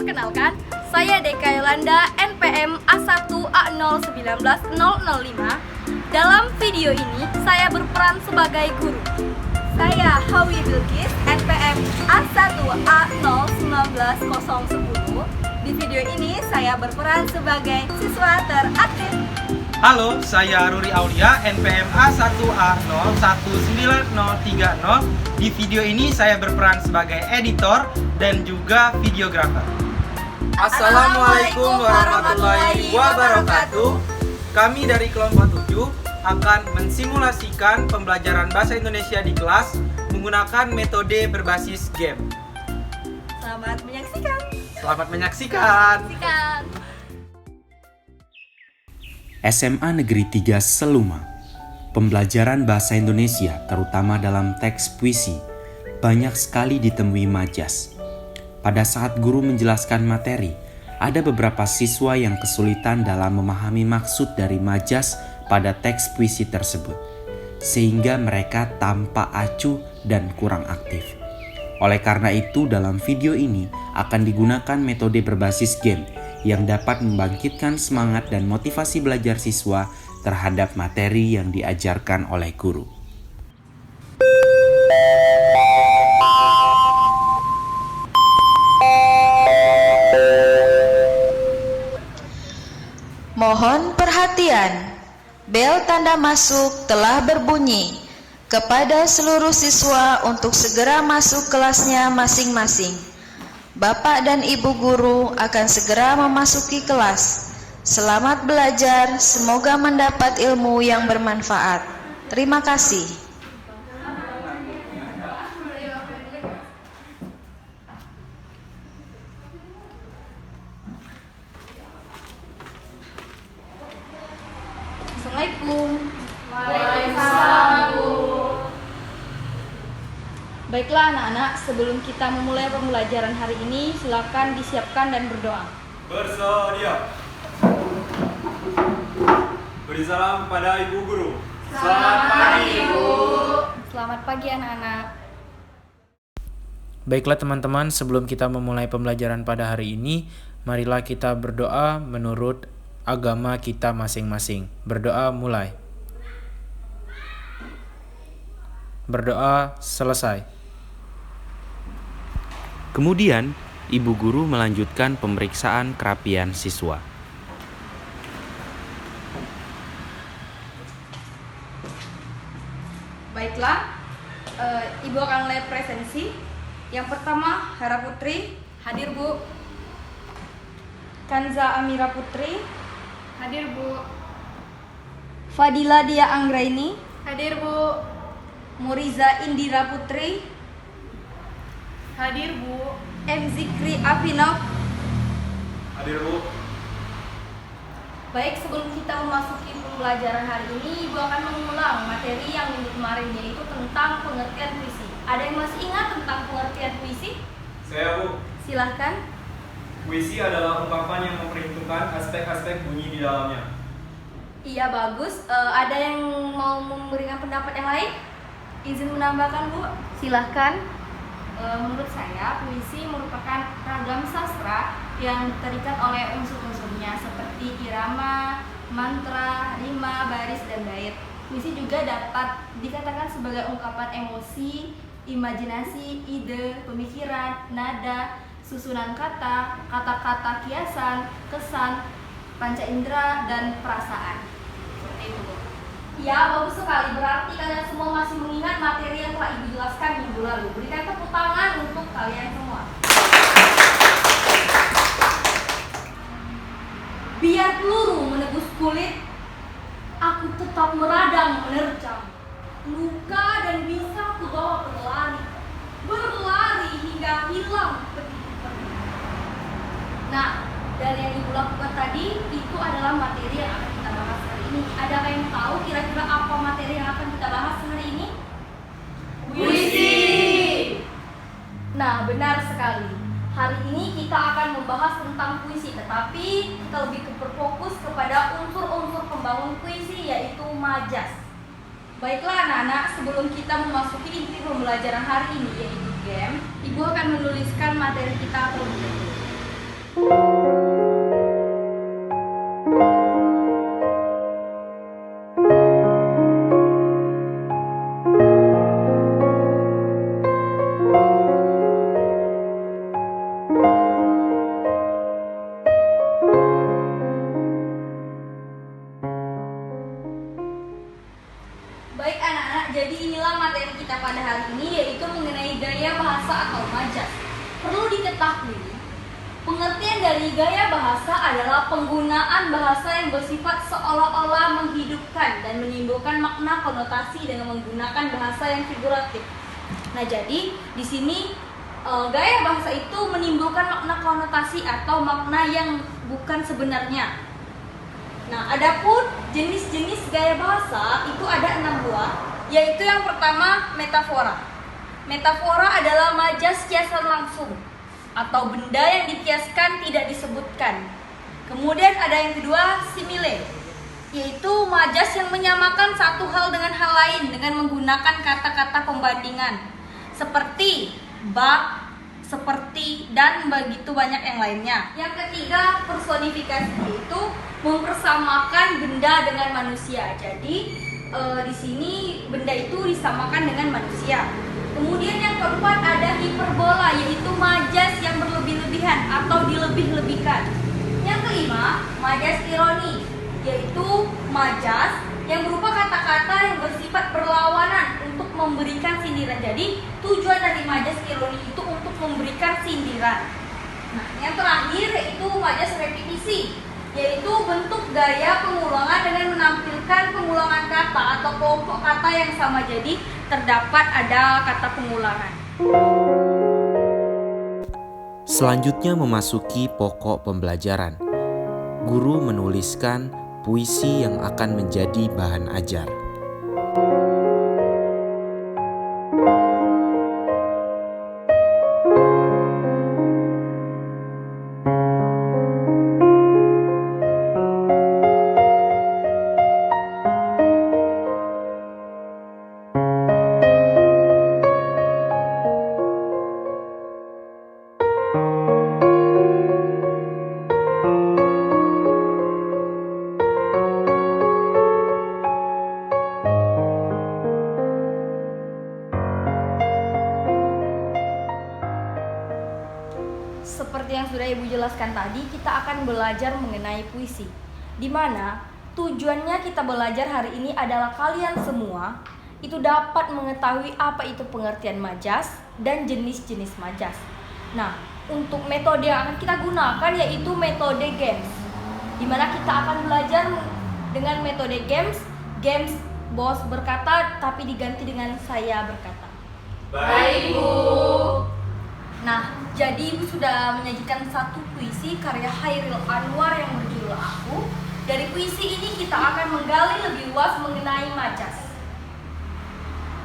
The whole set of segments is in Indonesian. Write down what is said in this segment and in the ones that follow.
Perkenalkan, saya Deka Yolanda, NPM A1A019005. Dalam video ini, saya berperan sebagai guru. Saya Hawi Bilkis, NPM A1A019010. Di video ini, saya berperan sebagai siswa teraktif. Halo, saya Ruri Aulia, NPM A1A019030. Di video ini saya berperan sebagai editor dan juga videografer. Assalamualaikum warahmatullahi wabarakatuh. Kami dari kelompok 7 akan mensimulasikan pembelajaran bahasa Indonesia di kelas menggunakan metode berbasis game. Selamat menyaksikan. Selamat menyaksikan. SMA Negeri 3 Seluma. Pembelajaran bahasa Indonesia, terutama dalam teks puisi, banyak sekali ditemui majas. Pada saat guru menjelaskan materi, ada beberapa siswa yang kesulitan dalam memahami maksud dari majas pada teks puisi tersebut, sehingga mereka tampak acuh dan kurang aktif. Oleh karena itu, dalam video ini akan digunakan metode berbasis game yang dapat membangkitkan semangat dan motivasi belajar siswa terhadap materi yang diajarkan oleh guru. Mohon perhatian, bel tanda masuk telah berbunyi. Kepada seluruh siswa untuk segera masuk kelasnya masing-masing. Bapak dan Ibu guru akan segera memasuki kelas. Selamat belajar, semoga mendapat ilmu yang bermanfaat. Terima kasih. Assalamualaikum. Waalaikumsalam. Baiklah anak-anak, sebelum kita memulai pembelajaran hari ini, silakan disiapkan dan berdoa. Bersedia. Beri salam pada Ibu Guru. Selamat pagi, Ibu. Selamat pagi anak-anak. Baiklah teman-teman, sebelum kita memulai pembelajaran pada hari ini, marilah kita berdoa menurut agama kita masing-masing. Berdoa mulai. Berdoa selesai. Kemudian, ibu guru melanjutkan pemeriksaan kerapian siswa. Baiklah, Ibu akan mulai presensi. Yang pertama, Hera Putri. Hadir, Bu. Kanza Amira Putri. Hadir, Bu. Fadila Dia Anggraini. Hadir, Bu. Muriza Indira Putri. Hadir, Bu. M. Zikri Afinov. Hadir, Bu. Baik, sebelum kita memasuki pembelajaran hari ini, Ibu akan mengulang materi yang minggu kemarin, yaitu tentang pengertian puisi. Ada yang masih ingat tentang pengertian puisi? Saya, Bu. Silahkan. Puisi adalah ungkapan yang memperhitungkan aspek-aspek bunyi di dalamnya. Iya, bagus. Ada yang mau memberikan pendapat yang lain? Izin menambahkan, Bu? Silahkan. Menurut saya, puisi merupakan ragam sastra yang terikat oleh unsur-unsurnya seperti irama, mantra, rima, baris, dan bait. Puisi juga dapat dikatakan sebagai ungkapan emosi, imajinasi, ide, pemikiran, nada, susunan kata, kata-kata kiasan, kesan, panca indera, dan perasaan. Seperti itu, Bu. Ya, bagus sekali. Berarti kalian semua masih mengingat materi yang telah Ibu jelaskan minggu lalu. Berikan tepuk tangan untuk kalian semua. Biar peluru menebus kulit, aku tetap meradang menerjang. Luka dan bisa kubawa berlari, berlari hingga hilang peti-peti. Nah, dari yang Ibu lakukan tadi, itu adalah materi yang akan kita bahas hari ini. Adakah yang tahu kira-kira apa materi yang akan kita bahas hari ini? Puisi! Nah, benar sekali. Hari ini kita akan membahas tentang puisi, tetapi kita lebih berfokus kepada unsur-unsur pembangun puisi, yaitu majas. Baiklah anak-anak, sebelum kita memasuki inti pembelajaran hari ini, yaitu game, Ibu akan menuliskan materi kita terlebih dahulu. Baik anak-anak, jadi inilah materi kita pada hari ini, yaitu mengenai gaya bahasa atau majas. Perlu diketahui, pengertian dari gaya bahasa adalah penggunaan bahasa yang bersifat seolah-olah menghidupkan dan menimbulkan makna konotasi dengan menggunakan bahasa yang figuratif. Nah, jadi di sini gaya bahasa itu menimbulkan makna konotasi atau makna yang bukan sebenarnya. Nah, adapun jenis-jenis gaya bahasa itu ada 6 buah, yaitu yang pertama metafora. Metafora adalah majas kiasan langsung atau benda yang dikiaskan tidak disebutkan. Kemudian ada yang kedua simile, yaitu majas yang menyamakan satu hal dengan hal lain dengan menggunakan kata-kata pembandingan seperti bak, seperti, dan begitu banyak yang lainnya. Yang ketiga personifikasi, yaitu mempersamakan benda dengan manusia. Jadi di sini benda itu disamakan dengan manusia. Kemudian yang keempat ada hiperbola, yaitu majas yang berlebih-lebihan atau dilebih-lebihkan. Yang kelima majas ironi, yaitu majas yang berupa kata-kata yang bersifat berlawanan untuk memberikan sindiran. Jadi tujuan dari majas ironi itu untuk memberikan sindiran. Nah, yang terakhir yaitu majas repetisi, yaitu bentuk gaya pengulangan dengan menampilkan pengulangan kata atau kelompok kata yang sama. Jadi terdapat ada kata pengulangan. Selanjutnya memasuki pokok pembelajaran. Guru menuliskan puisi yang akan menjadi bahan ajar. Seperti yang sudah Ibu jelaskan tadi, kita akan belajar mengenai puisi, di mana tujuannya kita belajar hari ini adalah kalian semua itu dapat mengetahui apa itu pengertian majas dan jenis-jenis majas. Nah, untuk metode yang akan kita gunakan yaitu metode games, di mana kita akan belajar dengan metode games bos berkata tapi diganti dengan saya berkata. Baik, Bu. Nah, jadi Ibu sudah menyajikan satu puisi karya Hairil Anwar yang berjudul Aku. Dari puisi ini kita akan menggali lebih luas mengenai majas.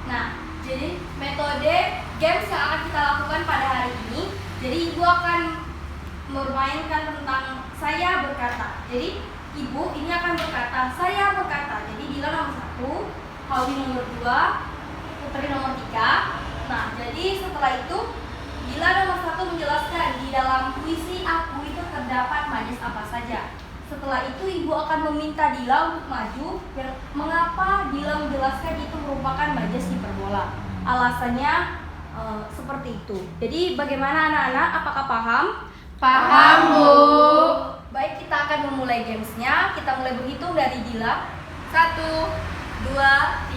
Nah, jadi metode games yang akan kita lakukan pada hari ini, jadi Ibu akan memainkan tentang saya berkata. Jadi Ibu ini akan berkata, saya berkata. Jadi Dila nomor 1, Hawi nomor 2, Putri nomor 3. Nah, jadi setelah itu Dila nomor 1 menjelaskan di dalam puisi Aku itu terdapat majas apa saja. Setelah itu Ibu akan meminta Dila untuk maju. Mengapa Dila menjelaskan itu merupakan majas hiperbola? Alasannya seperti itu. Jadi bagaimana anak-anak? Apakah paham? Paham, Bu. Baik, kita akan memulai gamesnya. Kita mulai berhitung dari Dila. 1, 2,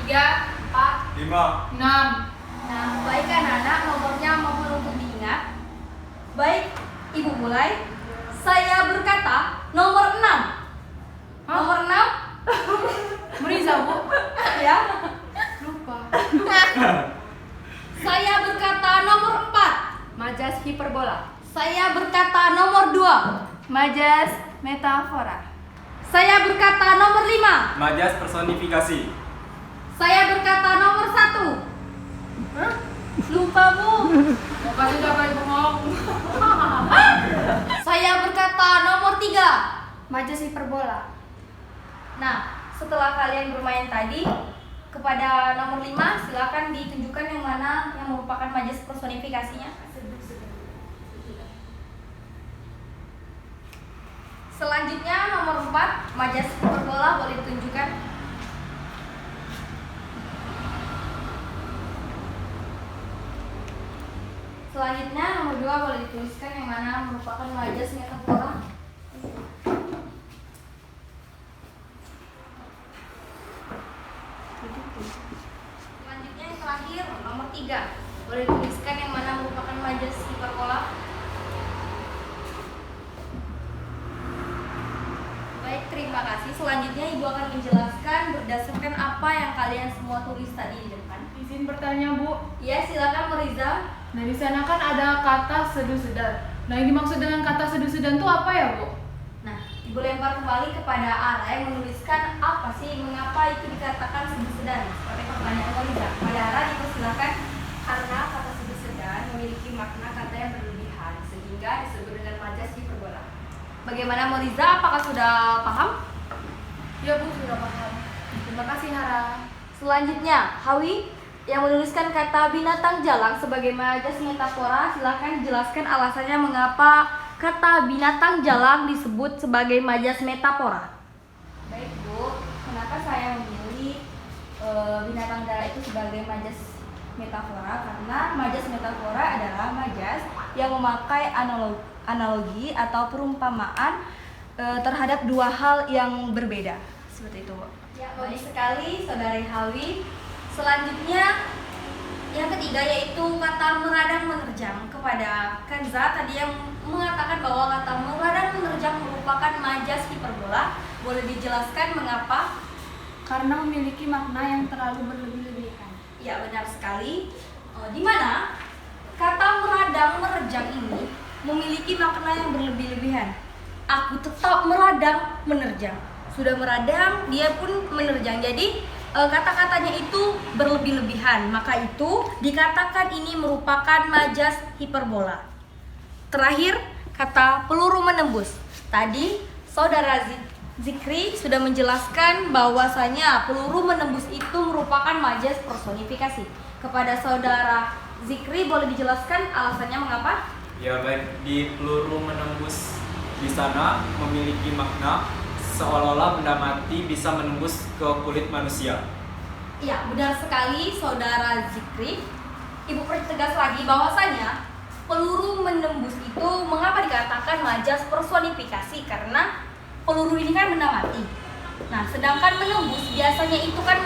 3, 4, 5. 6. Nah, baik anak-anak, nomornya mohon untuk diingat. Baik, Ibu mulai. Saya berkata nomor 6. Nomor 6? Meriza, Bu. Ya. Lupa. Saya berkata nomor 4. Majas hiperbola. Saya berkata nomor 2. Majas metafora. Saya berkata nomor 5. Majas personifikasi. Saya berkata nomor 1. Lupa, Bu. Pasti siapa yang ngomong? Saya berkata nomor 3. Majas hiperbola. Nah, setelah kalian bermain tadi, kepada nomor 5 silakan ditunjukkan yang mana yang merupakan majas personifikasinya. keempat, majas hiperbola boleh ditunjukkan. Selanjutnya nomor 2 boleh dituliskan yang mana merupakan majas metafora. Selanjutnya yang terakhir nomor 3 boleh dituliskan yang mana merupakan majas hiperbola. Baik, terima kasih. Selanjutnya Ibu akan menjelaskan berdasarkan apa yang kalian semua tulis tadi di depan. Izin bertanya, Bu. Ya, silakan Meriza. Nah, di sana kan ada kata sedu-sedan. Nah, yang dimaksud dengan kata sedu-sedan itu apa ya, Bu? Nah, Ibu lempar kembali kepada Ara yang menuliskan apa sih, mengapa itu dikatakan sedu-sedan. Seperti pertanyaan Meriza. Pada Ara dipersilakan karena kata sedu-sedan memiliki makna kata yang berlebihan sehingga disebut dengan majas hiperbola. Bagaimana Meriza? Apakah sudah paham? Ya, Bu, sudah paham. Terima kasih, Hara. Selanjutnya, Hawi yang menuliskan kata binatang jalang sebagai majas metafora. Silakan jelaskan alasannya mengapa kata binatang jalang disebut sebagai majas metafora. Baik, Bu. Kenapa saya memilih binatang jalang itu sebagai majas metafora? Karena majas metafora adalah majas yang memakai analogi atau perumpamaan terhadap dua hal yang berbeda. Seperti itu, Bu. Ya, baik sekali, Saudari Hawi. Selanjutnya yang ketiga yaitu kata meradang menerjang. Kepada Kanza tadi yang mengatakan bahwa kata meradang menerjang merupakan majas hiperbola. Boleh dijelaskan mengapa? Karena memiliki makna yang terlalu berlebih-lebihan. Ya, benar sekali. Di mana kata meradang menerjang ini memiliki makna yang berlebih-lebihan. Aku tetap meradang menerjang. Sudah meradang, dia pun menerjang. Jadi kata-katanya itu berlebih-lebihan, maka itu dikatakan ini merupakan majas hiperbola. Terakhir, kata peluru menembus. Tadi Saudara Zikri sudah menjelaskan bahwasanya peluru menembus itu merupakan majas personifikasi. Kepada Saudara Zikri boleh dijelaskan alasannya mengapa? Ya baik, di peluru menembus di sana memiliki makna seolah-olah benda mati bisa menembus ke kulit manusia. Iya, benar sekali Saudara Zikri. Ibu pertegas lagi bahwasanya peluru menembus itu mengapa dikatakan majas personifikasi, karena peluru ini kan benda mati. Nah, sedangkan menembus biasanya itu kan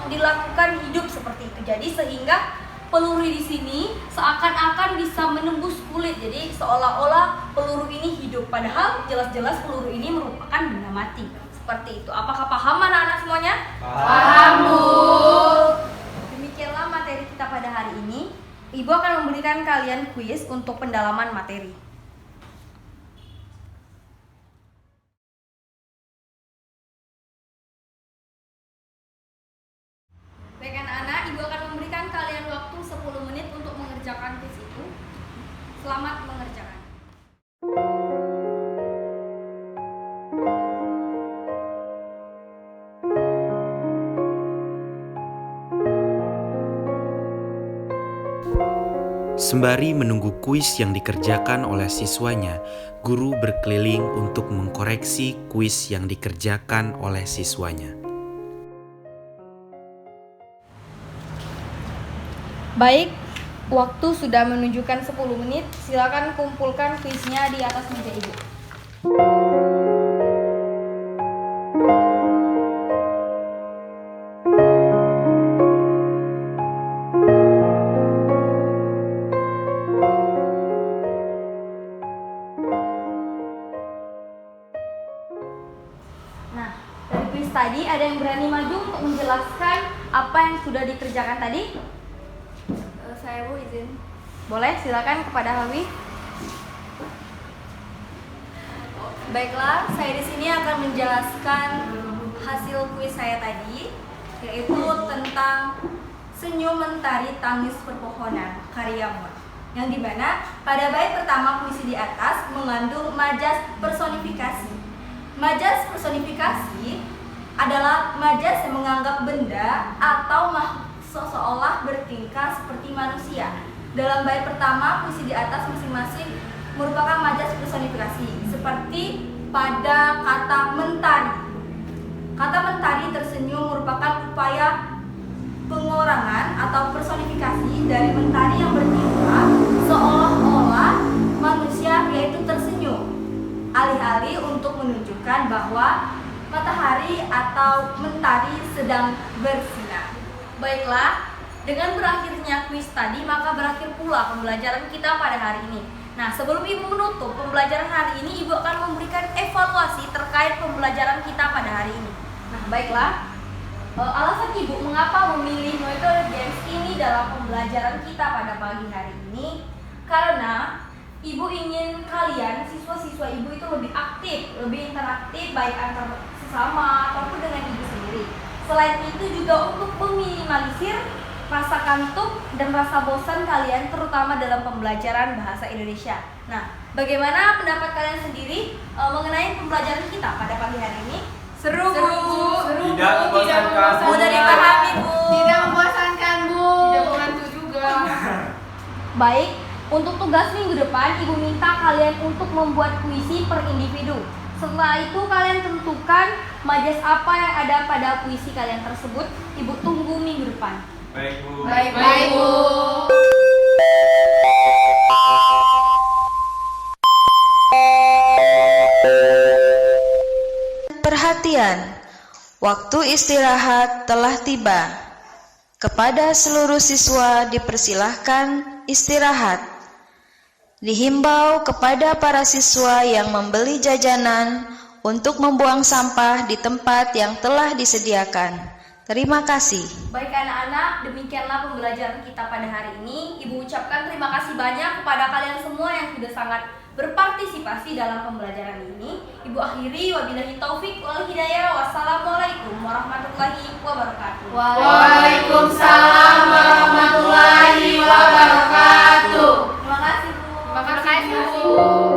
dilakukan hidup seperti itu. Jadi sehingga peluru di sini seakan-akan bisa menembus kulit. Jadi seolah-olah peluru ini hidup, padahal jelas-jelas peluru ini merupakan benda mati. Seperti itu. Apakah paham anak-anak semuanya? Paham, Bu. Demikianlah materi kita pada hari ini. Ibu akan memberikan kalian kuis untuk pendalaman materi. Baik anak-anak, Ibu akan memberikan kalian waktu 10 menit untuk mengerjakan kuis itu. Selamat mengerjakan. Sembari menunggu kuis yang dikerjakan oleh siswanya, guru berkeliling untuk mengkoreksi kuis yang dikerjakan oleh siswanya. Baik, waktu sudah menunjukkan 10 menit. Silakan kumpulkan kuisnya di atas meja Ibu. Nah, dari kuis tadi ada yang berani maju untuk menjelaskan apa yang sudah dikerjakan tadi? Saya Bu izin. Boleh, silakan kepada Hawi. Baiklah, saya di sini akan menjelaskan hasil kuis saya tadi, yaitu tentang Senyum Mentari Tangis Perpohonan karya Muat. Yang dimana pada bait pertama puisi di atas mengandung majas personifikasi. Majas personifikasi adalah majas yang menganggap benda atau makhluk seolah bertingkah seperti manusia. Dalam bait pertama puisi di atas masing-masing merupakan majas personifikasi, seperti pada kata mentari. Kata mentari tersenyum merupakan upaya pengorangan atau personifikasi dari mentari yang bertingkah seolah-olah manusia yaitu tersenyum, alih-alih untuk menunjukkan bahwa matahari atau mentari sedang bersinar. Baiklah, dengan berakhirnya kuis tadi maka berakhir pula pembelajaran kita pada hari ini. Nah, sebelum Ibu menutup pembelajaran hari ini, Ibu akan memberikan evaluasi terkait pembelajaran kita pada hari ini. Nah, baiklah. Alasan Ibu mengapa memilih metode games ini dalam pembelajaran kita pada pagi hari ini, karena Ibu ingin kalian, siswa-siswa Ibu itu lebih aktif, lebih interaktif baik antar sesama ataupun dengan Ibu sendiri. Selain itu juga untuk meminimalisir rasa kantuk dan rasa bosan kalian terutama dalam pembelajaran bahasa Indonesia. Nah, bagaimana pendapat kalian sendiri mengenai pembelajaran kita pada pagi hari ini? Seru, Bu. Tidak membosankan. Mudah dipahami, Bu. Tidak membosankan, Bu. Tidak mengantuk juga. Baik, untuk tugas minggu depan Ibu minta kalian untuk membuat puisi per individu. Setelah itu kalian tentukan majas apa yang ada pada puisi kalian tersebut. Ibu tunggu minggu depan. Baik, Bu. Baik, Bu. Perhatian, waktu istirahat telah tiba. Kepada seluruh siswa dipersilahkan istirahat. Dihimbau kepada para siswa yang membeli jajanan untuk membuang sampah di tempat yang telah disediakan. Terima kasih. Baik anak-anak, demikianlah pembelajaran kita pada hari ini. Ibu ucapkan terima kasih banyak kepada kalian semua yang sudah sangat berpartisipasi dalam pembelajaran ini. Ibu akhiri, wabillahi taufik wal hidayah. Wassalamualaikum warahmatullahi wabarakatuh. Waalaikumsalam warahmatullahi wabarakatuh. Terima kasih, Bu. Terima kasih, Bu.